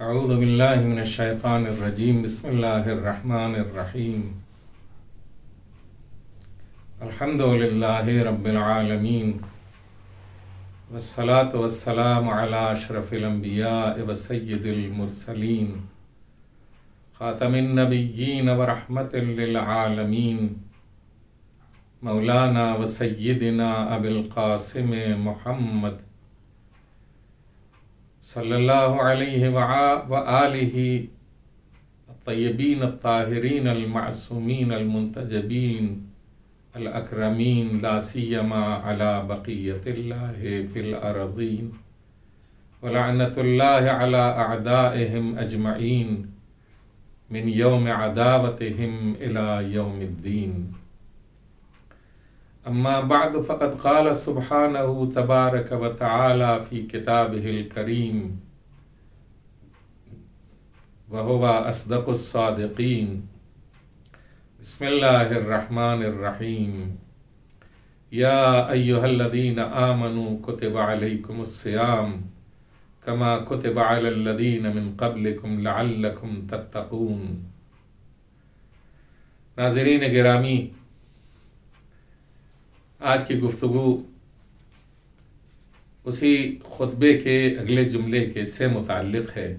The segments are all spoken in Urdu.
اعوذ باللہ من الشیطان الرجیم بسم اللہ الرحمن الرحیم الحمد للہ رب العالمین والصلاة والسلام علی اشرف الانبیاء وسید المرسلین خاتم النبیین ورحمت للعالمین مولانا وسیدنا ابی القاسم محمد صلی اللہ علیہ وآلہ الطیبین الطاہرین المعصومین المنتجبین الاکرمین لا سیما علی بقیت اللہ فی الارضین ولعنت اللہ علی اعدائہم اجمعین من یوم عداوتہم الی یوم الدین اما بعد فقد قال سبحانه تبارک و تعالی فی کتابہ الکریم وہو اصدق الصادقین بسم اللہ الرحمن الرحیم یا ایہا الذین آمنوا کتب علیکم الصیام کما کتب علی الذین من قبلکم لعلکم تتقون۔ ناظرین گرامی، آج کی گفتگو اسی خطبے کے اگلے جملے کے سے متعلق ہے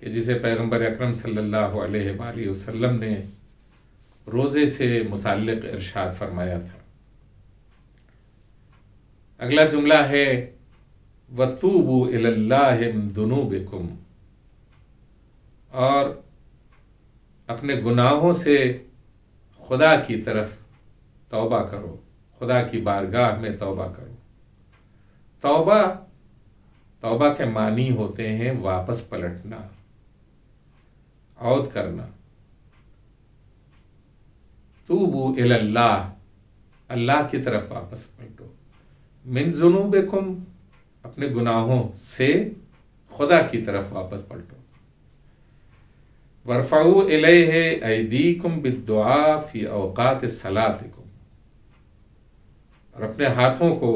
کہ جسے پیغمبر اکرم صلی اللہ علیہ وآلہ وسلم نے روزے سے متعلق ارشاد فرمایا تھا۔ اگلا جملہ ہے وَتُوبُوا إِلَى اللَّهِ مِن ذُنُوبِكُمْ، اور اپنے گناہوں سے خدا کی طرف توبہ کرو، خدا کی بارگاہ میں توبہ کرو۔ توبہ کے معنی ہوتے ہیں واپس پلٹنا، عود کرنا۔ توبوا الی اللہ، اللہ کی طرف واپس پلٹو۔ من ذنوبکم، اپنے گناہوں سے خدا کی طرف واپس پلٹو۔ وارفعوا الیہ ایدیکم بالدعاء فی اوقات صلاتکم، اور اپنے ہاتھوں کو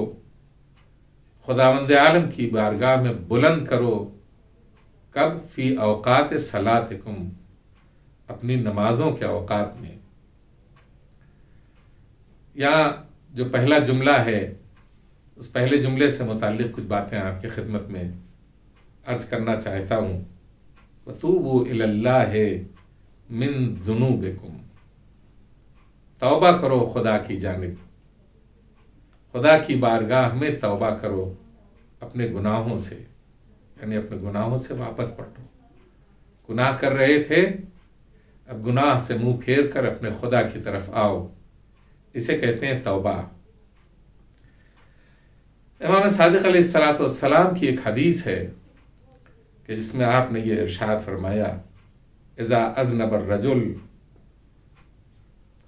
خداوند عالم کی بارگاہ میں بلند کرو۔ کب؟ فی اوقات صلاتکم، اپنی نمازوں کے اوقات میں۔ یہاں جو پہلا جملہ ہے اس پہلے جملے سے متعلق کچھ باتیں آپ کی خدمت میں عرض کرنا چاہتا ہوں۔ وَتُوبُوا إِلَى اللَّهِ مِن ذُنُوبِكُمْ، توبہ کرو خدا کی جانب، خدا کی بارگاہ میں توبہ کرو اپنے گناہوں سے، یعنی اپنے گناہوں سے واپس پلٹو۔ گناہ کر رہے تھے، اب گناہ سے منہ پھیر کر اپنے خدا کی طرف آؤ، اسے کہتے ہیں توبہ۔ امام صادق علیہ السلام کی ایک حدیث ہے کہ جس میں آپ نے یہ ارشاد فرمایا اذا اذنب الرجل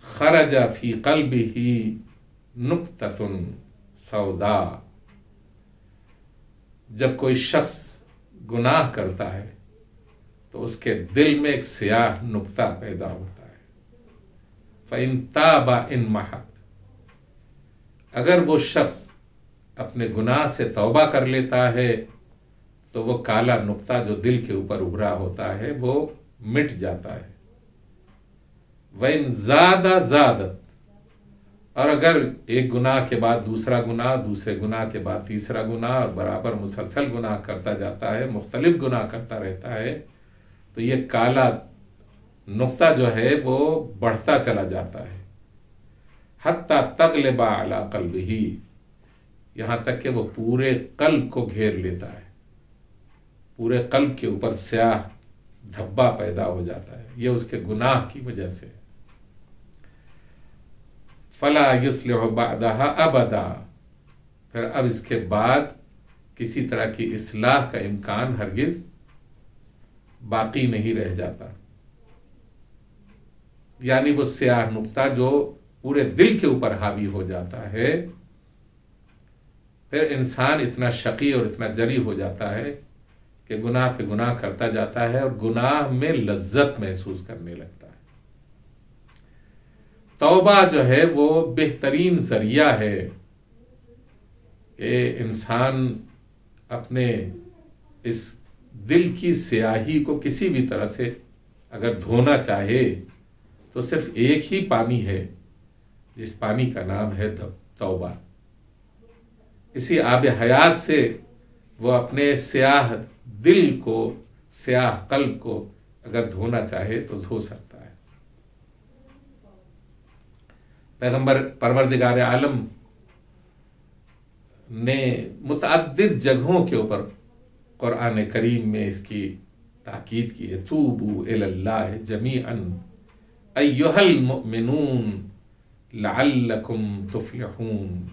خرج فی قلبہ نقطۃ سوداء، جب کوئی شخص گناہ کرتا ہے تو اس کے دل میں ایک سیاہ نقطہ پیدا ہوتا ہے۔ فإن تاب انمحت، اگر وہ شخص اپنے گناہ سے توبہ کر لیتا ہے تو وہ کالا نقطہ جو دل کے اوپر ابھرا ہوتا ہے وہ مٹ جاتا ہے۔ وإن زاد زادت، اور اگر ایک گناہ کے بعد دوسرا گناہ، دوسرے گناہ کے بعد تیسرا گناہ، اور برابر مسلسل گناہ کرتا جاتا ہے، مختلف گناہ کرتا رہتا ہے، تو یہ کالا نقطہ جو ہے وہ بڑھتا چلا جاتا ہے۔ حتی تغلب علی قلبہ، یہاں تک کہ وہ پورے قلب کو گھیر لیتا ہے، پورے قلب کے اوپر سیاہ دھبا پیدا ہو جاتا ہے، یہ اس کے گناہ کی وجہ سے۔ فلا یصلح بعدہا ابدا، پھر اب اس کے بعد کسی طرح کی اصلاح کا امکان ہرگز باقی نہیں رہ جاتا۔ یعنی وہ سیاہ نقطہ جو پورے دل کے اوپر حاوی ہو جاتا ہے، پھر انسان اتنا شقی اور اتنا جری ہو جاتا ہے کہ گناہ پہ گناہ کرتا جاتا ہے اور گناہ میں لذت محسوس کرنے لگتا ہے۔ توبہ جو ہے وہ بہترین ذریعہ ہے کہ انسان اپنے اس دل کی سیاہی کو کسی بھی طرح سے اگر دھونا چاہے تو صرف ایک ہی پانی ہے، جس پانی کا نام ہے توبہ۔ اسی آب حیات سے وہ اپنے سیاہ دل کو، سیاہ قلب کو اگر دھونا چاہے تو دھو سکتا ہے۔ پیغمبر پروردگار عالم نے متعدد جگہوں کے اوپر قرآن کریم میں اس کی تاکید کی ہے، توبوا الی اللہ جمیعا ایھا المؤمنون لعلکم تفلحون۔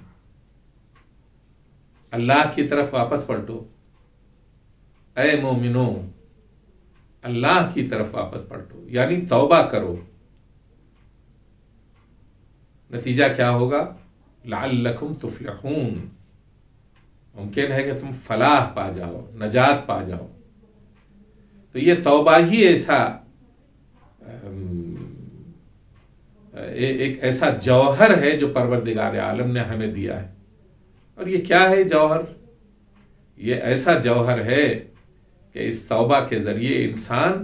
اللہ کی طرف واپس پلٹو، اے مومنو، اللہ کی طرف واپس پلٹو، یعنی توبہ کرو۔ نتیجہ کیا ہوگا؟ لعلکم تفلحون، ممکن ہے کہ تم فلاح پا جاؤ، نجات پا جاؤ۔ تو یہ توبہ ہی ایک ایسا جوہر ہے جو پروردگار عالم نے ہمیں دیا ہے۔ اور یہ کیا ہے جوہر؟ یہ ایسا جوہر ہے کہ اس توبہ کے ذریعے انسان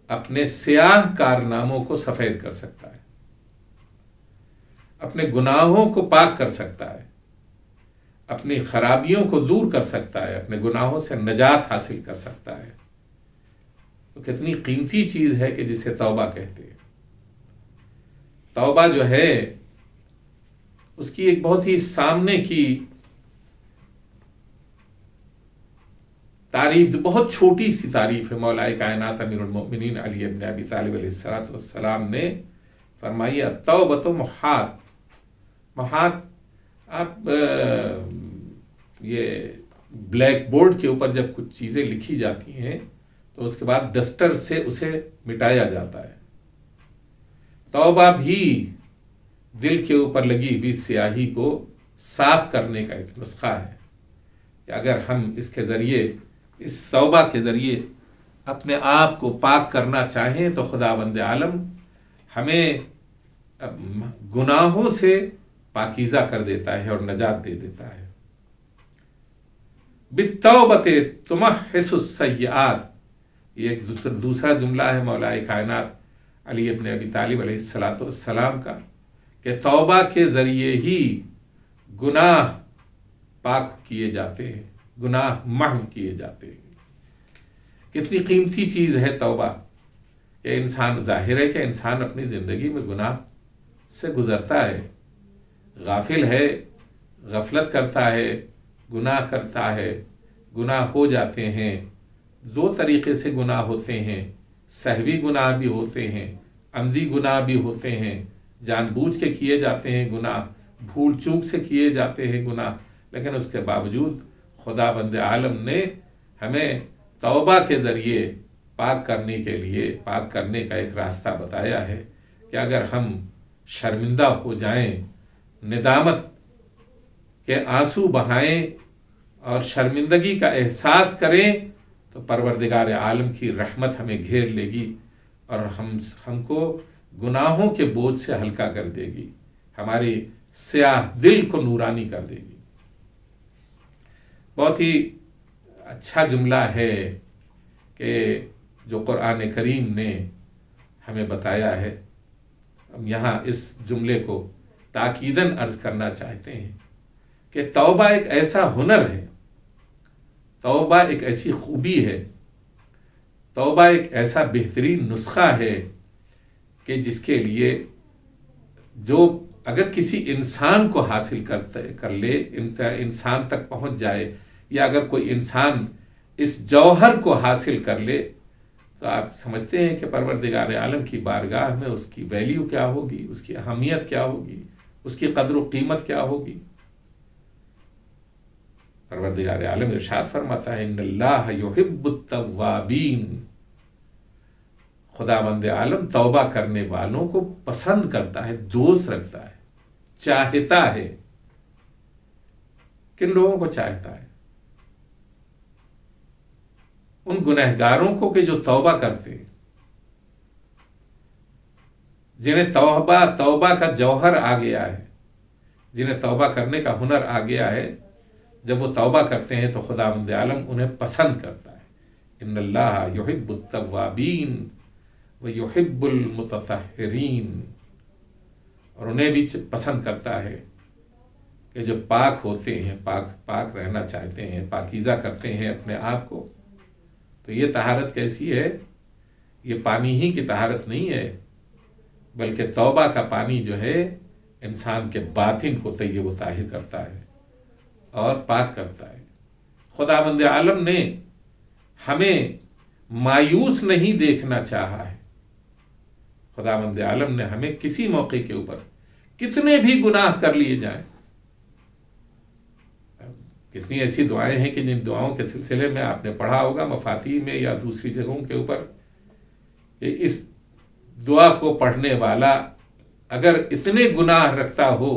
اپنے سیاہ کارناموں کو سفید کر سکتا ہے، اپنے گناہوں کو پاک کر سکتا ہے، اپنی خرابیوں کو دور کر سکتا ہے، اپنے گناہوں سے نجات حاصل کر سکتا ہے۔ تو کتنی قیمتی چیز ہے کہ جسے توبہ کہتے ہیں۔ توبہ جو ہے اس کی ایک بہت ہی سامنے کی تعریف، بہت چھوٹی سی تعریف ہے، مولا کائنات امیر المؤمنین علی بن ابی طالب علیہ السلام نے فرمائی التوبۃ محات۔ محات، آپ یہ بلیک بورڈ کے اوپر جب کچھ چیزیں لکھی جاتی ہیں تو اس کے بعد ڈسٹر سے اسے مٹایا جاتا ہے۔ توبہ بھی دل کے اوپر لگی ہوئی سیاہی کو صاف کرنے کا ایک نسخہ ہے کہ اگر ہم اس کے ذریعے، اس توبہ کے ذریعے اپنے آپ کو پاک کرنا چاہیں تو خداوند عالم ہمیں گناہوں سے پاکیزہ کر دیتا ہے اور نجات دے دیتا ہے۔ بالتوبۃ تمحص السیئات، یہ ایک دوسرا جملہ ہے مولا کائنات علی ابن ابی طالب علیہ السلام کا، کہ توبہ کے ذریعے ہی گناہ پاک کیے جاتے ہیں، گناہ محو کیے جاتے ہیں۔ کتنی قیمتی چیز ہے توبہ کہ انسان، ظاہر ہے کہ انسان اپنی زندگی میں گناہ سے گزرتا ہے، غافل ہے، غفلت کرتا ہے، گناہ کرتا ہے، گناہ ہو جاتے ہیں۔ دو طریقے سے گناہ ہوتے ہیں، سہوی گناہ بھی ہوتے ہیں، عمدی گناہ بھی ہوتے ہیں، جان بوجھ کے کیے جاتے ہیں گناہ، بھول چوک سے کیے جاتے ہیں گناہ، لیکن اس کے باوجود خداوند عالم نے ہمیں توبہ کے ذریعے پاک کرنے کے لیے، پاک کرنے کا ایک راستہ بتایا ہے کہ اگر ہم شرمندہ ہو جائیں، ندامت کے آنسو بہائیں اور شرمندگی کا احساس کریں تو پروردگار عالم کی رحمت ہمیں گھیر لے گی اور ہم کو گناہوں کے بوجھ سے ہلکا کر دے گی، ہماری سیاہ دل کو نورانی کر دے گی۔ بہت ہی اچھا جملہ ہے کہ جو قرآن کریم نے ہمیں بتایا ہے۔ ہم یہاں اس جملے کو تاکیداً عرض کرنا چاہتے ہیں کہ توبہ ایک ایسا ہنر ہے، توبہ ایک ایسی خوبی ہے، توبہ ایک ایسا بہترین نسخہ ہے کہ جس کے لیے جو اگر کسی انسان کو حاصل کر لے، انسان تک پہنچ جائے، یا اگر کوئی انسان اس جوہر کو حاصل کر لے تو آپ سمجھتے ہیں کہ پروردگار عالم کی بارگاہ میں اس کی ویلیو کیا ہوگی، اس کی اہمیت کیا ہوگی، اس کی قدر و قیمت کیا ہوگی۔ پروردگار عالم ارشاد فرماتا ہے ان اللہ یحب التوابین، خداوند عالم توبہ کرنے والوں کو پسند کرتا ہے، دوست رکھتا ہے، چاہتا ہے۔ کن لوگوں کو چاہتا ہے؟ ان گنہگاروں کو کہ جو توبہ کرتے ہیں، جنہیں توبہ کا جوہر آ گیا ہے، جنہیں توبہ کرنے کا ہنر آ گیا ہے۔ جب وہ توبہ کرتے ہیں تو خداوند عالم انہیں پسند کرتا ہے، ان اللہ یحب التوابین و یحب المتطہرین، اور انہیں بھی پسند کرتا ہے کہ جو پاک ہوتے ہیں، پاک رہنا چاہتے ہیں، پاکیزہ کرتے ہیں اپنے آپ کو۔ تو یہ طہارت کیسی ہے؟ یہ پانی ہی کی طہارت نہیں ہے، بلکہ توبہ کا پانی جو ہے انسان کے باطن کو طیب و طاہر کرتا ہے اور پاک کرتا ہے۔ خداوند عالم نے ہمیں مایوس نہیں دیکھنا چاہا ہے۔ خداوند عالم نے ہمیں کسی موقع کے اوپر کتنے بھی گناہ کر لیے جائیں، کتنی ایسی دعائیں ہیں کہ جن دعاؤں کے سلسلے میں آپ نے پڑھا ہوگا مفاتیح میں یا دوسری جگہوں کے اوپر، کہ اس دعا کو پڑھنے والا اگر اتنے گناہ رکھتا ہو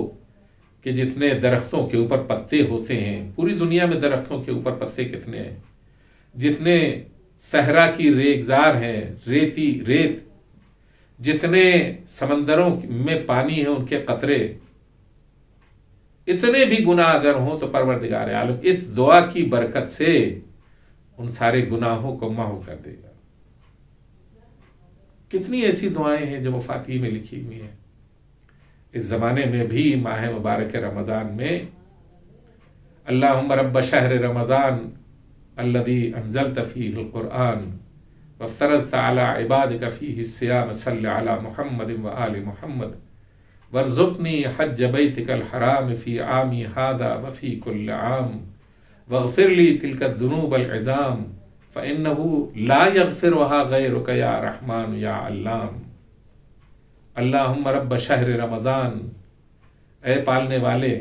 کہ جتنے درختوں کے اوپر پتے ہوتے ہیں، پوری دنیا میں درختوں کے اوپر پتے کتنے ہیں، جتنے صحرا کی ریگزار ہیں، ریت، جتنے سمندروں میں پانی ہیں ان کے قطرے، اتنے بھی گناہ اگر ہوں تو پروردگار عالم اس دعا کی برکت سے ان سارے گناہوں کو محو کر دے گا۔ کتنی ایسی دعائیں ہیں جو مفاتیح میں لکھی ہوئی ہیں۔ اس زمانے میں بھی ماہ مبارک رمضان میں اللہم رب شہر رمضان الذی انزلت فیہ القرآن وافترضت علی عبادک فیہ الصیام صلی علی محمد وآل محمد وارزقنی حج بیتک الحرام فی عامی ھذا وفی کل عام واغفر لی تلک الذنوب العظام فإنه لا يغفرها غیرک یا رحمن یا علام۔ اللہم رب شہر رمضان، اے پالنے والے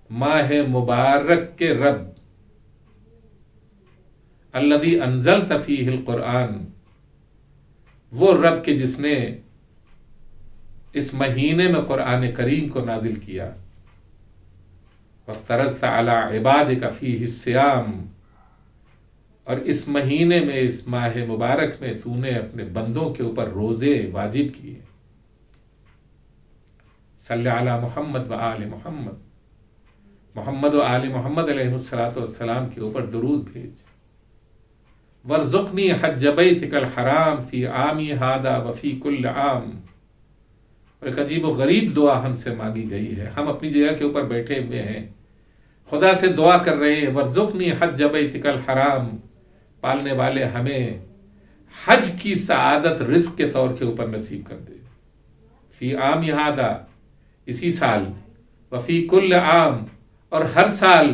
ماہ مبارک کے رب، الذی انزلت فیہ القرآن، وہ رب کہ جس نے اس مہینے میں قرآن کریم کو نازل کیا، وافترضت علی عبادک فیہ الصیام، اور اس مہینے میں اس ماہ مبارک میں تو نے اپنے بندوں کے اوپر روزے واجب کیے۔ صلی علی محمد و آل محمد، محمد و آل محمد علیہ السلام کے اوپر درود بھیج۔ وارزقنی حج بیتک الحرام فی عامی ھذا وفی کل عام، اور ایک عجیب و غریب دعا ہم سے مانگی گئی ہے۔ ہم اپنی جگہ کے اوپر بیٹھے ہوئے ہیں، خدا سے دعا کر رہے ہیں، وارزقنی حج بیتک الحرام، پالنے والے ہمیں حج کی سعادت رزق کے طور کے اوپر نصیب کر دے، فی عامی ھذا، اسی سال، وفی کل عام، اور ہر سال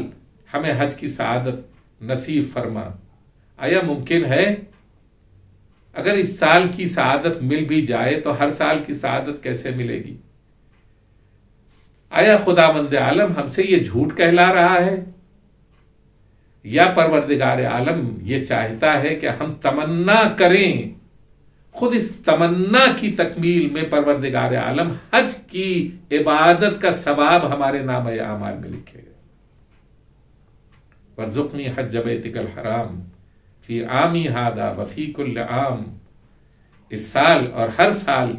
ہمیں حج کی سعادت نصیب فرما۔ آیا ممکن ہے؟ اگر اس سال کی سعادت مل بھی جائے تو ہر سال کی سعادت کیسے ملے گی؟ آیا خداوند عالم ہم سے یہ جھوٹ کہلا رہا ہے، یا پروردگار عالم یہ چاہتا ہے کہ ہم تمنا کریں؟ خود اس تمنا کی تکمیل میں پروردگار عالم حج کی عبادت کا ثواب ہمارے نامہ اعمال میں لکھے گا۔ وارزقنی حج بیتک الحرام فی عامی ھذا وفی کل عام، اس سال اور ہر سال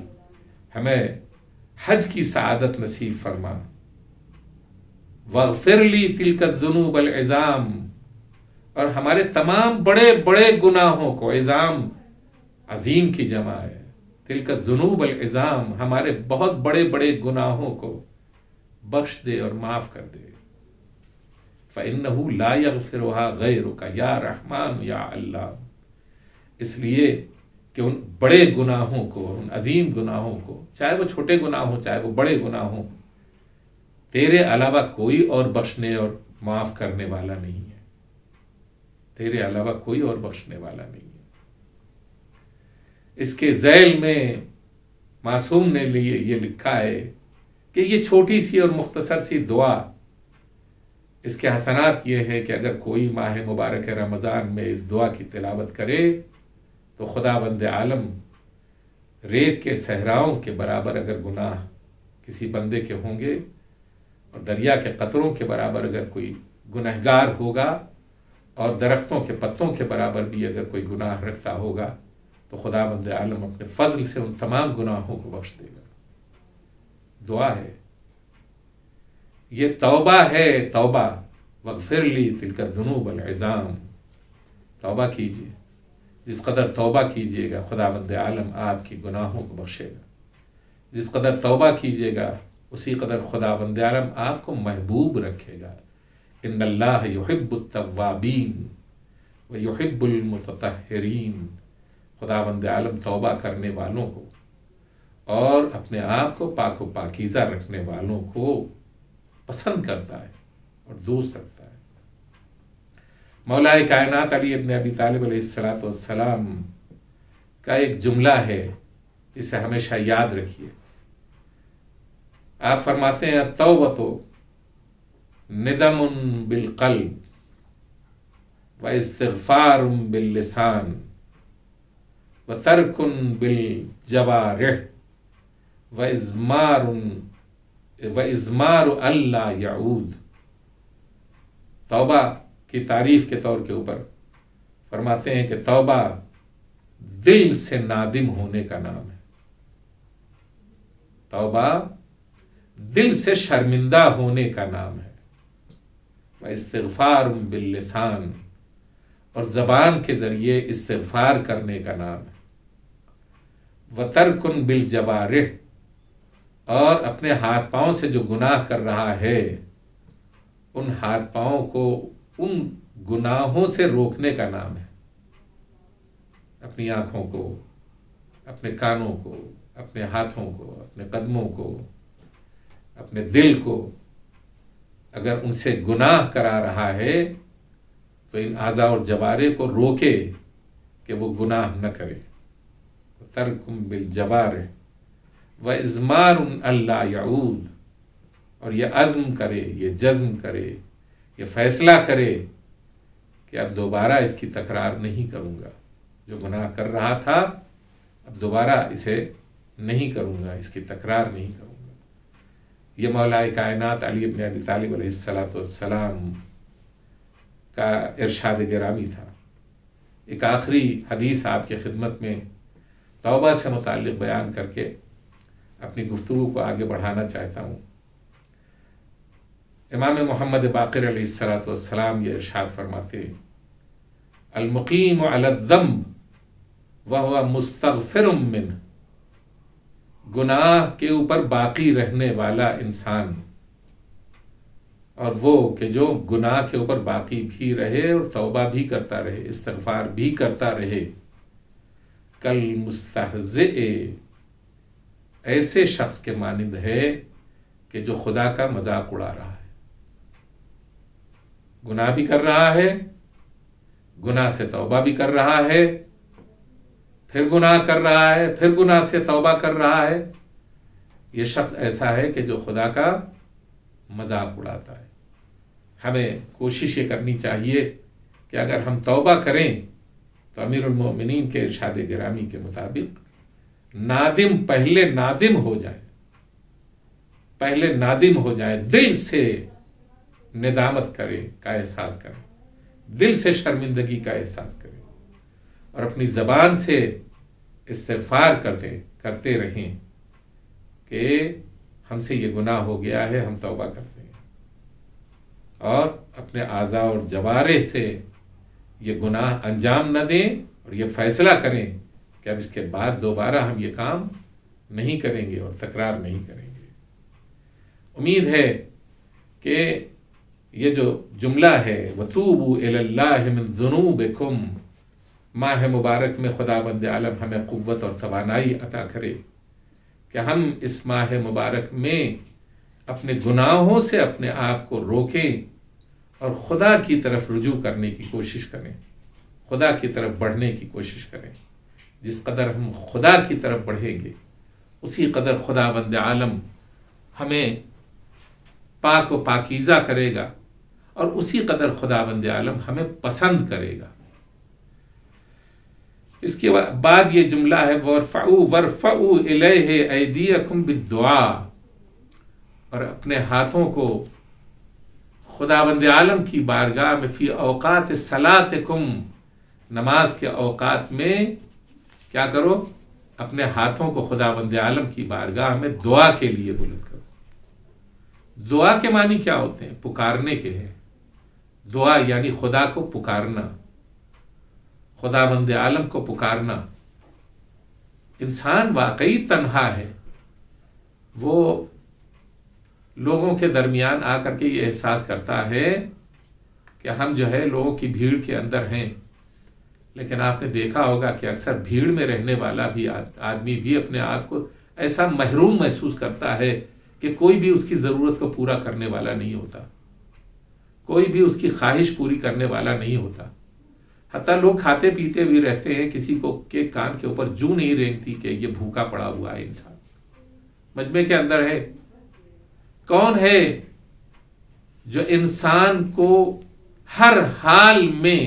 ہمیں حج کی سعادت نصیب فرما۔ واغفر لی تلک الذنوب العظام، اور ہمارے تمام بڑے بڑے گناہوں کو، عظام عظیم کی جمع ہے، تلک الذنوب العظام، ہمارے بہت بڑے بڑے گناہوں کو بخش دے اور معاف کر دے۔ فإنہ لا یغفرها غیرک یا رحمن یا علام، اس لیے کہ ان بڑے گناہوں کو، ان عظیم گناہوں کو، چاہے وہ چھوٹے گناہ ہوں چاہے وہ بڑے گناہ ہوں، تیرے علاوہ کوئی اور بخشنے اور معاف کرنے والا نہیں ہے، تیرے علاوہ کوئی اور بخشنے والا نہیں ہے۔ اس کے ذیل میں معصوم نے یہ لکھا ہے کہ یہ چھوٹی سی اور مختصر سی دعا، اس کے حسنات یہ ہے کہ اگر کوئی ماہ مبارک رمضان میں اس دعا کی تلاوت کرے تو خداوند عالم ریت کے صحراؤں کے برابر اگر گناہ کسی بندے کے ہوں گے، اور دریا کے قطروں کے برابر اگر کوئی گنہگار ہوگا، اور درختوں کے پتوں کے برابر بھی اگر کوئی گناہ رکھتا ہوگا، تو خداوند عالم اپنے فضل سے ان تمام گناہوں کو بخش دے گا۔ دعا ہے یہ، توبہ ہے، توبہ، واغفر لی تلک الذنوب العظام، توبہ کیجیے، جس قدر توبہ کیجیے گا خداوند عالم آپ کی گناہوں کو بخشے گا، جس قدر توبہ کیجیے گا اسی قدر خداوند عالم آپ کو محبوب رکھے گا۔ ان اللہ یحب التوابین ویحب المتطہرین، خداوند عالم توبہ کرنے والوں کو اور اپنے آپ کو پاک و پاکیزہ رکھنے والوں کو پسند کرتا ہے اور دوست رکھتا ہے۔ مولا کائنات علی ابن ابی طالب علیہ السلام کا ایک جملہ ہے، اسے ہمیشہ یاد رکھیے۔ آپ فرماتے ہیں التوبۃ ندم بالقلب واستغفار باللسان وترک بالجوارح وازمار اللہ یعود۔ توبہ کی تعریف کے طور کے اوپر فرماتے ہیں کہ توبہ دل سے نادم ہونے کا نام ہے، توبہ دل سے شرمندہ ہونے کا نام ہے، واستغفار باللسان، اور زبان کے ذریعے استغفار کرنے کا نام ہے، وترک بالجوارح، اور اپنے ہاتھ پاؤں سے جو گناہ کر رہا ہے ان ہاتھ پاؤں کو ان گناہوں سے روکنے کا نام ہے، اپنی آنکھوں کو، اپنے کانوں کو، اپنے ہاتھوں کو، اپنے قدموں کو، اپنے دل کو اگر ان سے گناہ کرا رہا ہے تو ان اعضاء اور جوارح کو روکے کہ وہ گناہ نہ کرے۔ ترکم بالجوارح وازمار اللہ یعود، اور یہ عزم کرے، یہ جزم کرے، یہ فیصلہ کرے کہ اب دوبارہ اس کی تکرار نہیں کروں گا، جو گناہ کر رہا تھا اب دوبارہ اسے نہیں کروں گا، اس کی تکرار نہیں کروں گا۔ یہ مولا کائنات علی ابن ابی طالب علیہ السلام کا ارشاد گرامی تھا۔ ایک آخری حدیث آپ کی خدمت میں توبہ سے متعلق بیان کر کے اپنی گفتگو کو آگے بڑھانا چاہتا ہوں۔ امام محمد باقر علیہ السلام یہ ارشاد فرماتے ہیں المقیم علی الذنب وہو مستغفر منہ، گناہ کے اوپر باقی رہنے والا انسان، اور وہ کہ جو گناہ کے اوپر باقی بھی رہے اور توبہ بھی کرتا رہے، استغفار بھی کرتا رہے، کل مستہزئ، ایسے شخص کے مانند ہے کہ جو خدا کا مذاق اڑا رہا ہے، گناہ بھی کر رہا ہے، گناہ سے توبہ بھی کر رہا ہے، پھر گناہ کر رہا ہے، پھر گناہ سے توبہ کر رہا ہے۔ یہ شخص ایسا ہے کہ جو خدا کا مذاق اڑاتا ہے۔ ہمیں کوشش یہ کرنی چاہیے کہ اگر ہم توبہ کریں تو امیر المومنین کے ارشاد گرامی کے مطابق نادم پہلے نادم ہو جائیں، پہلے نادم ہو جائیں، دل سے ندامت کریں کا احساس کریں، دل سے شرمندگی کا احساس کریں، اور اپنی زبان سے استغفار کرتے رہیں کہ ہم سے یہ گناہ ہو گیا ہے، ہم توبہ کرتے ہیں، اور اپنے اعضاء اور جوارح سے یہ گناہ انجام نہ دیں اور یہ فیصلہ کریں کہ اب اس کے بعد دوبارہ ہم یہ کام نہیں کریں گے اور تکرار نہیں کریں گے۔ امید ہے کہ یہ جو جملہ ہے وَتُوبُوا إِلَى اللَّهِ مِن ذُنُوبِكُمْ، ماہ مبارک میں خداوند عالم ہمیں قوت اور توانائی عطا کرے کہ ہم اس ماہ مبارک میں اپنے گناہوں سے اپنے آپ کو روکیں اور خدا کی طرف رجوع کرنے کی کوشش کریں، خدا کی طرف بڑھنے کی کوشش کریں۔ جس قدر ہم خدا کی طرف بڑھیں گے اسی قدر خداوند عالم ہمیں پاک و پاکیزہ کرے گا، اور اسی قدر خداوند عالم ہمیں پسند کرے گا۔ اس کے بعد یہ جملہ ہے وَارْفَعُوا إِلَيْهِ أَيْدِيَكُمْ بِالدُّعَاءِ، اور اپنے ہاتھوں کو خداوند عالم کی بارگاہ میں فی اوقات صلاتکم، نماز کے اوقات میں کیا کرو؟ اپنے ہاتھوں کو خداوند عالم کی بارگاہ میں دعا کے لیے بلند کرو۔ دعا کے معنی کیا ہوتے ہیں؟ پکارنے کے ہیں۔ دعا یعنی خدا کو پکارنا، خداوند عالم کو پکارنا. انسان واقعی تنہا ہے. وہ لوگوں کے درمیان آ کر کے یہ احساس کرتا ہے کہ ہم جو ہے لوگوں کی بھیڑ کے اندر ہیں. لیکن آپ نے دیکھا ہوگا کہ اکثر بھیڑ میں رہنے والا بھی آدمی بھی اپنے آپ کو ایسا محروم محسوس کرتا ہے کہ کوئی بھی اس کی ضرورت کو پورا کرنے والا نہیں ہوتا, کوئی بھی اس کی خواہش پوری کرنے والا نہیں ہوتا. حتیٰ لوگ کھاتے پیتے بھی رہتے ہیں, کسی کو کے کان کے اوپر جوں نہیں رینگتی کہ یہ بھوکا پڑا ہوا ہے انسان. مجمع کے اندر ہے, کون ہے جو انسان کو ہر حال میں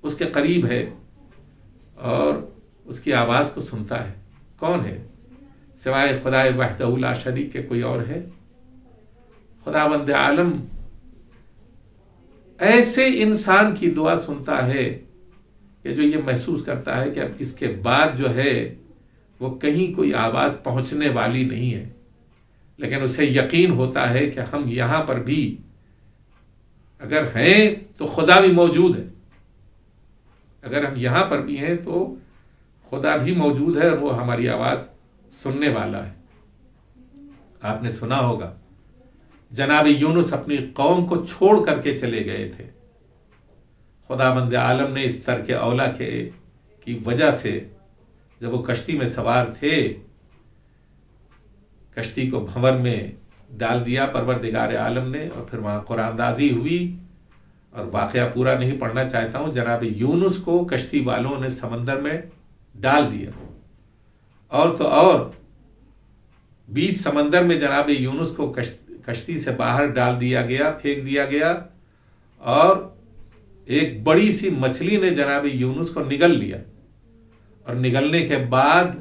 اس کے قریب ہے اور اس کی آواز کو سنتا ہے؟ کون ہے سوائے خدائے وحدہ لا شریک کے؟ کوئی اور ہے؟ خداوند عالم ایسے انسان کی دعا سنتا ہے کہ جو یہ محسوس کرتا ہے کہ اب اس کے بعد جو ہے وہ کہیں کوئی آواز پہنچنے والی نہیں ہے. لیکن اسے یقین ہوتا ہے کہ ہم یہاں پر بھی اگر ہیں تو خدا بھی موجود ہے, اگر ہم یہاں پر بھی ہیں تو خدا بھی موجود ہے اور وہ ہماری آواز سننے والا ہے. آپ نے سنا ہوگا جناب یونس اپنی قوم کو چھوڑ کر کے چلے گئے تھے. خداوند عالم نے اس ترک اولا کی وجہ سے جب وہ کشتی میں سوار تھے, کشتی کو بھنور میں ڈال دیا پروردگار عالم نے, اور پھر وہاں قرآن اندازی ہوئی. اور واقعہ پورا نہیں پڑھنا چاہتا ہوں. جناب یونس کو کشتی والوں نے سمندر میں ڈال دیا, اور تو اور بیچ سمندر میں جناب یونس کو کشتی سے باہر ڈال دیا گیا, پھینک دیا گیا, اور ایک بڑی سی مچھلی نے جناب یونس کو نگل لیا. اور نگلنے کے بعد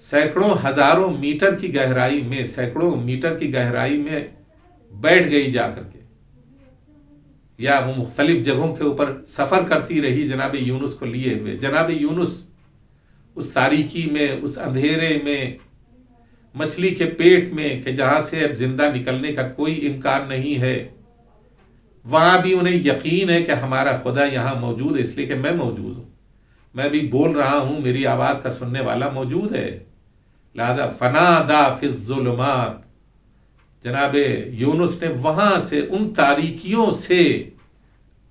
سینکڑوں ہزاروں میٹر کی گہرائی میں, سینکڑوں میٹر کی گہرائی میں بیٹھ گئی جا کر کے, یا وہ مختلف جگہوں کے اوپر سفر کرتی رہی جناب یونس کو لیے ہوئے. جناب یونس اس تاریکی میں, اس اندھیرے میں, مچھلی کے پیٹ میں کہ جہاں سے اب زندہ نکلنے کا کوئی امکان نہیں ہے, وہاں بھی انہیں یقین ہے کہ ہمارا خدا یہاں موجود ہے, اس لیے کہ میں موجود ہوں, میں بھی بول رہا ہوں, میری آواز کا سننے والا موجود ہے. لہذا فنادا فی الظلمات, جناب یونس نے وہاں سے ان تاریکیوں سے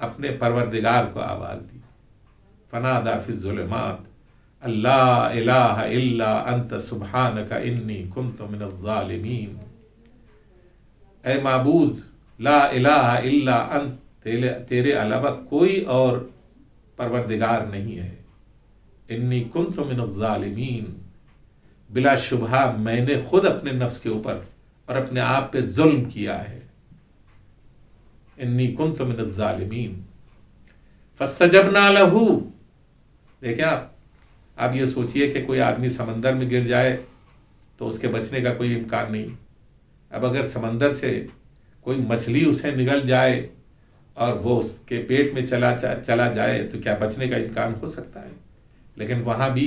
اپنے پروردگار کو آواز دی. فنادا فی الظلمات اللہ الہ الا انت سبحانک انی کنت من الظالمین. اے معبود, لا الہ الا انت, تیرے علاوہ کوئی اور پروردگار نہیں ہے. انی کنت من الظالمین, بلا شبہ میں نے خود اپنے نفس کے اوپر اور اپنے آپ پہ ظلم کیا ہے. انی کنت من الظالمین فاستجبنا لہ. دیکھیں آپ یہ سوچئے کہ کوئی آدمی سمندر میں گر جائے تو اس کے بچنے کا کوئی امکان نہیں. اب اگر سمندر سے کوئی مچھلی اسے نگل جائے اور وہ اس کے پیٹ میں چلا جائے تو کیا بچنے کا امکان ہو سکتا ہے؟ لیکن وہاں بھی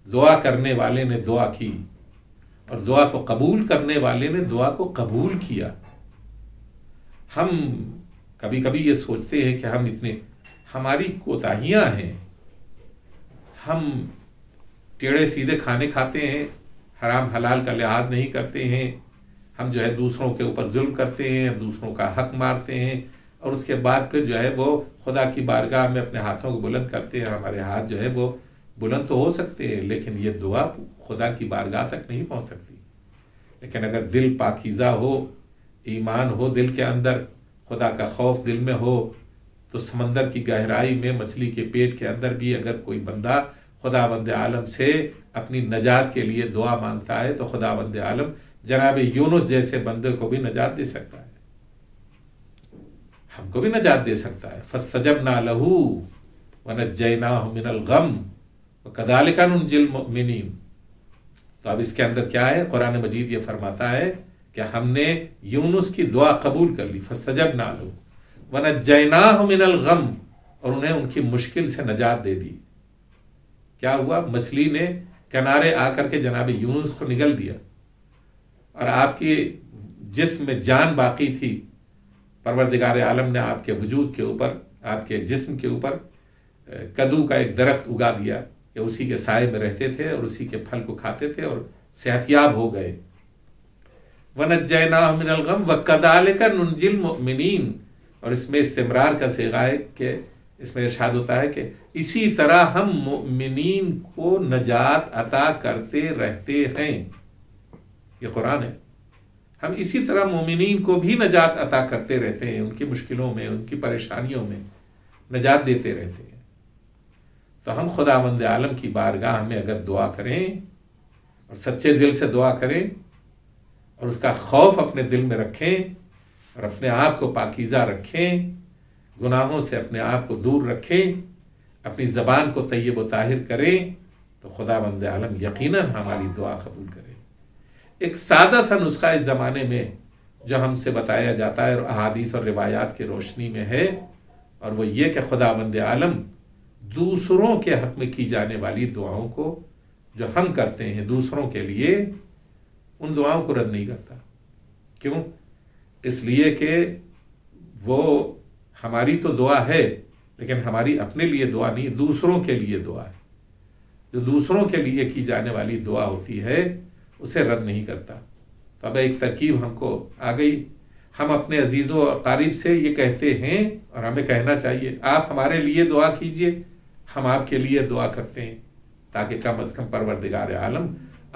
دعا کرنے والے نے دعا کی, اور دعا کو قبول کرنے والے نے دعا کو قبول کیا. ہم کبھی کبھی یہ سوچتے ہیں کہ ہماری کوتاہیاں ہیں, ہم ٹیڑھے سیدھے کھانے کھاتے ہیں, حرام حلال کا لحاظ نہیں کرتے ہیں, ہم جو ہے دوسروں کے اوپر ظلم کرتے ہیں, دوسروں کا حق مارتے ہیں, اور اس کے بعد پھر جو ہے وہ خدا کی بارگاہ میں اپنے ہاتھوں کو بلند کرتے ہیں. ہمارے ہاتھ جو ہے وہ بلند تو ہو سکتے ہیں, لیکن یہ دعا خدا کی بارگاہ تک نہیں پہنچ سکتی. لیکن اگر دل پاکیزہ ہو, ایمان ہو دل کے اندر, خدا کا خوف دل میں ہو, تو سمندر کی گہرائی میں, مچھلی کے پیٹ کے اندر بھی اگر کوئی بندہ خداوند عالم سے اپنی نجات کے لیے دعا مانگتا ہے تو خداوند عالم جناب یونس جیسے بندے کو بھی نجات دے سکتا ہے, ہم کو بھی نجات دے سکتا ہے. فاستجبنا لہ ونجیناہ من الغم وکذالک ننجی المؤمنین. تو اب اس کے اندر کیا ہے؟ قرآن مجید یہ فرماتا ہے کہ ہم نے یونس کی دعا قبول کر لی. فاستجبنا لہ ونجیناہ من الغم, اور انہیں ان کی مشکل سے نجات دے دی. کیا ہوا؟ مچھلی نے کنارے آ کر کے جناب یونس کو نگل دیا, اور آپ کی جسم میں جان باقی تھی. پروردگار عالم نے آپ کے وجود کے اوپر آپ کے جسم کے اوپر کدو کا ایک درخت اگا دیا کہ اسی کے سائے میں رہتے تھے اور اسی کے پھل کو کھاتے تھے اور صحتیاب ہو گئے. وَنَجَّيْنَاهُ مِنَ الْغَمِّ وَكَذَلِكَ نُنْجِي الْمُؤْمِنِينَ. اور اس میں استمرار کا صیغہ ہے کہ اس میں ارشاد ہوتا ہے کہ اسی طرح ہم مؤمنین کو نجات عطا کرتے رہتے ہیں. یہ قرآن ہے. ہم اسی طرح مومنین کو بھی نجات عطا کرتے رہتے ہیں، ان کی مشکلوں میں، ان کی پریشانیوں میں نجات دیتے رہتے ہیں. تو ہم خداوند عالم کی بارگاہ میں اگر دعا کریں اور سچے دل سے دعا کریں اور اس کا خوف اپنے دل میں رکھیں اور اپنے آپ کو پاکیزہ رکھیں، گناہوں سے اپنے آپ کو دور رکھیں، اپنی زبان کو طیب و طاہر کریں، تو خداوند عالم یقیناً ہماری دعا قبول کرے. ایک سادہ سا نسخہ اس زمانے میں جو ہم سے بتایا جاتا ہے اور احادیث اور روایات کی روشنی میں ہے، اور وہ یہ کہ خداوند عالم دوسروں کے حق میں کی جانے والی دعاؤں کو جو ہم کرتے ہیں دوسروں کے لیے، ان دعاؤں کو رد نہیں کرتا. کیوں؟ اس لیے کہ وہ ہماری تو دعا ہے لیکن ہماری اپنے لیے دعا نہیں، دوسروں کے لیے دعا ہے. جو دوسروں کے لیے کی جانے والی دعا ہوتی ہے اسے رد نہیں کرتا. تو اب ایک ترکیب ہم کو آ گئی. ہم اپنے عزیزوں اور قریب سے یہ کہتے ہیں اور ہمیں کہنا چاہیے آپ ہمارے لیے دعا کیجئے، ہم آپ کے لیے دعا کرتے ہیں، تاکہ کم از کم پروردگار عالم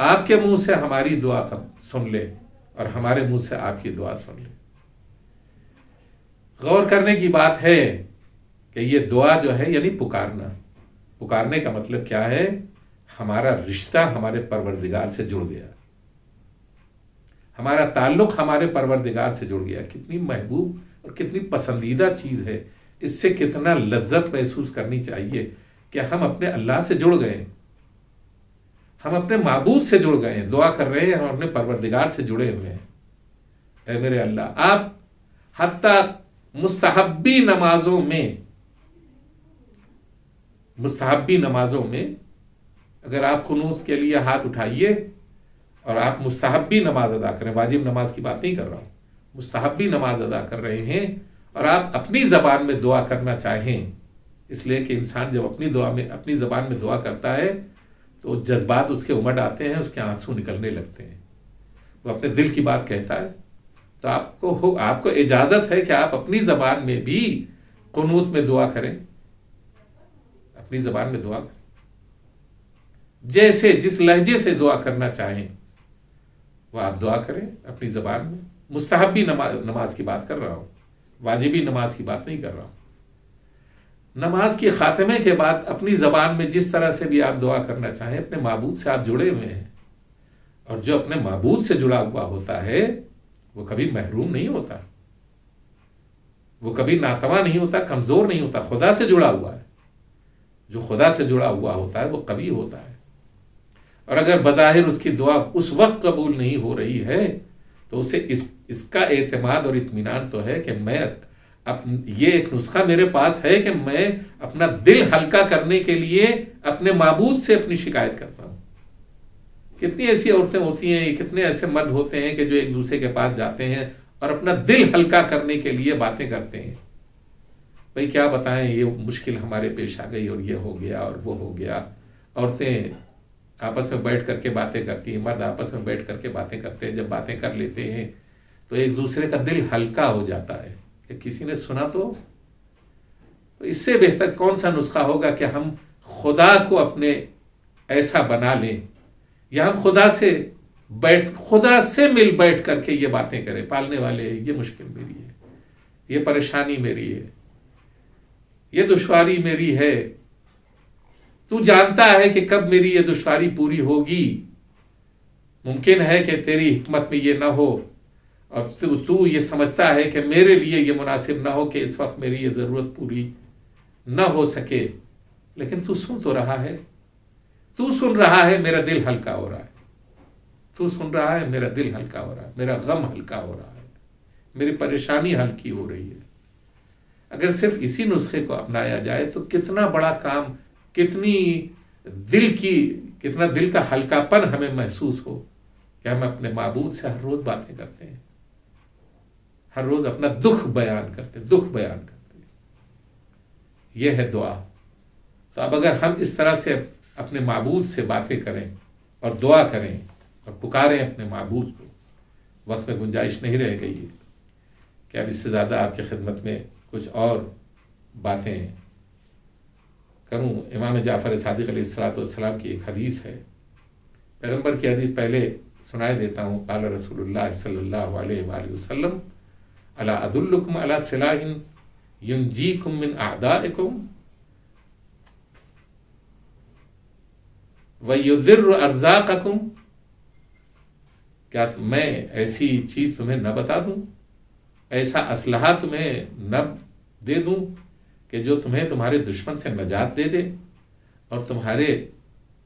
آپ کے منہ سے ہماری دعا سن لے اور ہمارے منہ سے آپ کی دعا سن لے. غور کرنے کی بات ہے کہ یہ دعا جو ہے یعنی پکارنے کا مطلب کیا ہے؟ ہمارا رشتہ ہمارے پروردگار سے جڑ گیا، ہمارا تعلق ہمارے پروردگار سے جڑ گیا. کتنی محبوب اور کتنی پسندیدہ چیز ہے. اس سے کتنا لذت محسوس کرنی چاہیے کہ ہم اپنے اللہ سے جڑ گئے، ہم اپنے معبود سے جڑ گئے ہیں، دعا کر رہے ہیں، ہم اپنے پروردگار سے جڑے ہوئے ہیں. اے میرے اللہ، آپ حتیٰ مستحبی نمازوں میں اگر آپ قنوت کے لیے ہاتھ اٹھائیے اور آپ مستحبی نماز ادا کریں، واجب نماز کی بات نہیں کر رہا ہوں، مستحبی نماز ادا کر رہے ہیں اور آپ اپنی زبان میں دعا کرنا چاہیں، اس لیے کہ انسان جب اپنی زبان میں دعا کرتا ہے تو جذبات اس کے امڈ آتے ہیں، اس کے آنسو نکلنے لگتے ہیں، وہ اپنے دل کی بات کہتا ہے. تو آپ کو اجازت ہے کہ آپ اپنی زبان میں بھی قنوت میں دعا کریں، اپنی زبان میں دعا کریں، جیسے جس لہجے سے دعا کرنا چاہیں وہ آپ دعا کریں اپنی زبان میں. مستحبی نماز کی بات کر رہا ہوں، واجبی نماز کی بات نہیں کر رہا ہوں. نماز کی خاتمے کے بعد اپنی زبان میں جس طرح سے بھی آپ دعا کرنا چاہیں، اپنے معبود سے آپ جڑے ہوئے ہیں، اور جو اپنے معبود سے جڑا ہوا ہوتا ہے وہ کبھی محروم نہیں ہوتا، وہ کبھی ناتواں نہیں ہوتا، کمزور نہیں ہوتا. خدا سے جڑا ہوا ہے، جو خدا سے جڑا ہوا ہوتا ہے وہ قوی ہوتا ہے. اور اگر بظاہر اس کی دعا اس وقت قبول نہیں ہو رہی ہے تو اسے اس کا اعتماد اور اطمینان تو ہے کہ یہ ایک نسخہ میرے پاس ہے کہ میں اپنا دل ہلکا کرنے کے لیے اپنے معبود سے اپنی شکایت کرتا ہوں. کتنی ایسی عورتیں ہوتی ہیں، کتنے ایسے مرد ہوتے ہیں کہ جو ایک دوسرے کے پاس جاتے ہیں اور اپنا دل ہلکا کرنے کے لیے باتیں کرتے ہیں. بھئی کیا بتائیں، یہ مشکل ہمارے پیش آ گئی اور یہ ہو گیا اور وہ ہو گیا. عورتیں آپس میں بیٹھ کر کے باتیں کرتی ہیں، مرد آپس میں بیٹھ کر کے باتیں کرتے ہیں. جب باتیں کر لیتے ہیں تو ایک دوسرے کا دل ہلکا ہو جاتا ہے کہ کسی نے سنا تو اس سے بہتر کون سا نسخہ ہوگا کہ ہم خدا کو اپنے ایسا بنا لیں، یا ہم خدا سے مل بیٹھ کر کے یہ باتیں کریں. پالنے والے، یہ مشکل میری ہے، یہ پریشانی میری ہے، یہ دشواری میری ہے، تو جانتا ہے کہ کب میری یہ دشواری پوری ہوگی. ممکن ہے کہ تیری حکمت میں یہ نہ ہو اور تو یہ سمجھتا ہے کہ میرے لیے یہ مناسب نہ ہو کہ اس وقت میری یہ ضرورت پوری نہ ہو سکے، لیکن تو سن تو رہا ہے، تو سن رہا ہے، میرا دل ہلکا ہو رہا ہے. تو سن رہا ہے، میرا دل ہلکا ہو رہا ہے، میرا غم ہلکا ہو رہا ہے، میری پریشانی ہلکی ہو رہی ہے. اگر صرف اسی نسخے کو اپنایا جائے تو کتنا بڑا کام، کتنا دل کا ہلکا پن ہمیں محسوس ہو کہ ہم اپنے معبود سے ہر روز باتیں کرتے ہیں، ہر روز اپنا دکھ بیان کرتے ہیں. یہ ہے دعا. تو اب اگر ہم اس طرح سے اپنے معبود سے باتیں کریں اور دعا کریں اور پکاریں اپنے معبود کو، وقت میں گنجائش نہیں رہ گئی کہ اب اس سے زیادہ آپ کی خدمت میں کچھ اور باتیں کروں. امام جعفر صادق علیہ السلام کی ایک حدیث ہے، پیغمبر کی حدیث پہلے سنائے دیتا ہوں. قال رسول اللہ صلی اللہ علیہ وآلہ وسلم الا ادلکم علی سلاح ینجیکم من اعدائکم ویضر ارزاقکم، کیا میں ایسی چیز تمہیں نہ بتا دوں، ایسا اسلحہ تمہیں نہ دے دوں کہ جو تمہیں تمہارے دشمن سے نجات دے دے اور تمہارے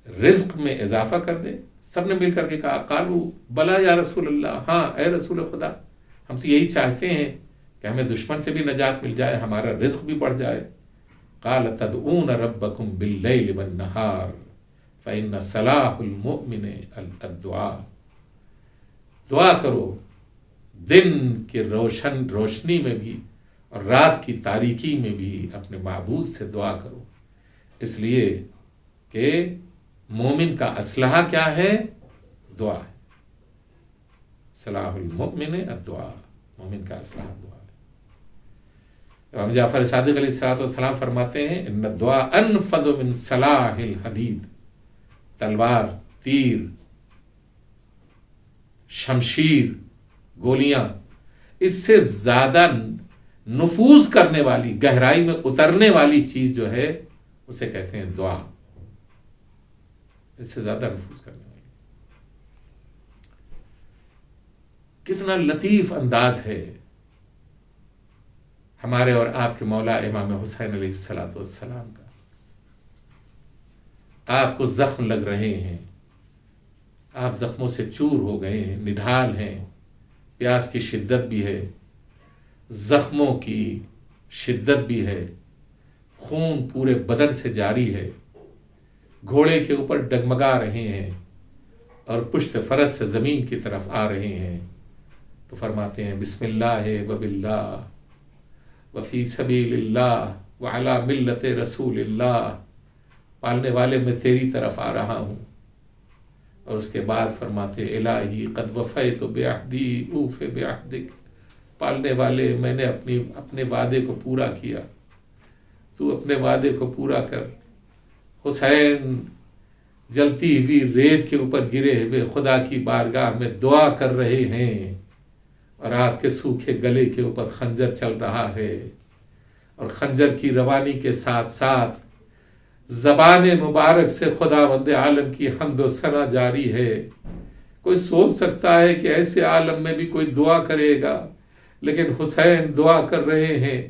رزق میں اضافہ کر دے؟ سب نے مل کر کے کہا قالو بلا یا رسول اللہ، ہاں اے رسول خدا، ہم تو یہی چاہتے ہیں کہ ہمیں دشمن سے بھی نجات مل جائے، ہمارا رزق بھی بڑھ جائے. قال تدعون ربکم باللیل والنہار فإن صلاح المؤمن الدعاء، دعا کرو دن کے روشنی میں بھی اور رات کی تاریکی میں بھی اپنے معبود سے دعا کرو، اس لیے کہ مومن کا اسلحہ کیا ہے؟ دعا ہے. صلاح المؤمن الدعاء، مومن کا اسلحہ دعا ہے. امام جعفر صادق علیہ السلام فرماتے ہیں ان الدعاء انفذ من سلاح الحدید، تلوار، تیر، شمشیر، گولیاں، اس سے زیادہ نفوذ کرنے والی، گہرائی میں اترنے والی چیز جو ہے اسے کہتے ہیں دعا. اس سے زیادہ نفوذ کرنے والی. کتنا لطیف انداز ہے ہمارے اور آپ کے مولا امام حسین علیہ السلام کا. آپ کو زخم لگ رہے ہیں، آپ زخموں سے چور ہو گئے ہیں، نڈھال ہیں، پیاس کی شدت بھی ہے، زخموں کی شدت بھی ہے، خون پورے بدن سے جاری ہے، گھوڑے کے اوپر ڈگمگا رہے ہیں اور پشت فرس سے زمین کی طرف آ رہے ہیں. تو فرماتے ہیں بسم اللہ وباللہ وفی سبیل اللہ وعلی ملت رسول اللہ، پالنے والے میں تیری طرف آ رہا ہوں. اور اس کے بعد فرماتے الہی قد وفیت بعہدی اوف بعہدک، پالنے والے میں نے اپنے وعدے کو پورا کیا، تو اپنے وعدے کو پورا کر. حسین جلتی ہوئی ریت کے اوپر گرے ہوئے خدا کی بارگاہ میں دعا کر رہے ہیں اور آپ کے سوکھے گلے کے اوپر خنجر چل رہا ہے، اور خنجر کی روانی کے ساتھ ساتھ زبان مبارک سے خداوند عالم کی حمد و ثنا جاری ہے. کوئی سوچ سکتا ہے کہ ایسے عالم میں بھی کوئی دعا کرے گا، لیکن حسین دعا کر رہے ہیں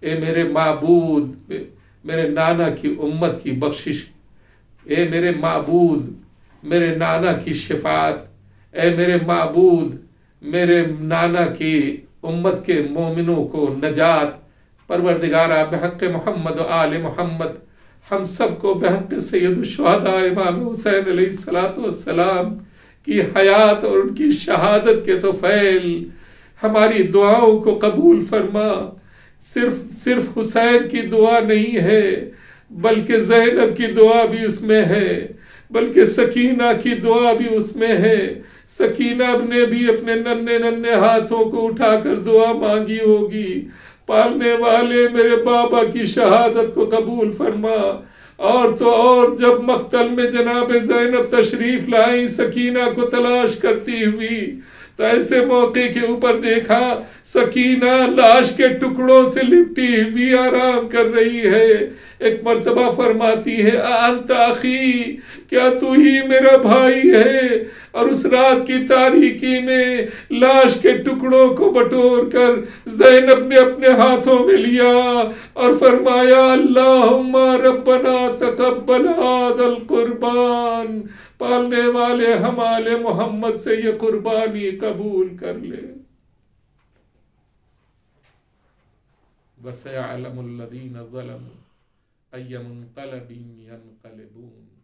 اے میرے معبود، میرے نانا کی امت کی بخشش، اے میرے معبود میرے نانا کی شفاعت، اے میرے معبود میرے نانا کی امت کے مومنوں کو نجات. پروردگارہ بحق محمد و آل محمد ہم سب کو بحق سید الشہداء امام حسین علیہ السلام کی حیات اور ان کی شہادت کے طفیل ہماری دعاؤں کو قبول فرما. صرف حسین کی دعا نہیں ہے بلکہ زینب کی دعا بھی اس میں ہے، بلکہ سکینہ کی دعا بھی اس میں ہے. سکینہ نے بھی اپنے ننھے ہاتھوں کو اٹھا کر دعا مانگی ہوگی پالنے والے میرے بابا کی شہادت کو قبول فرما. اور تو اور جب مقتل میں جناب زینب تشریف لائی سکینہ کو تلاش کرتی ہوئی، تو ایسے موقع کے اوپر دیکھا سکینہ لاش کے ٹکڑوں سے لپٹی ہوئی آرام کر رہی ہے. ایک مرتبہ فرماتی ہے انت اخی، کیا تو ہی میرا بھائی ہے؟ اور اس رات کی تاریکی میں لاش کے ٹکڑوں کو بٹور کر زینب نے اپنے ہاتھوں میں لیا اور فرمایا اللہم ربنا تقبل هذا القربان، پالنے والے ہمارے محمد سے یہ قربانی قبول کر لے. وَسَيَعْلَمُ الَّذِينَ ظَلَمُوا أَيَّ مُنقَلَبٍ يَنقَلِبُونَ.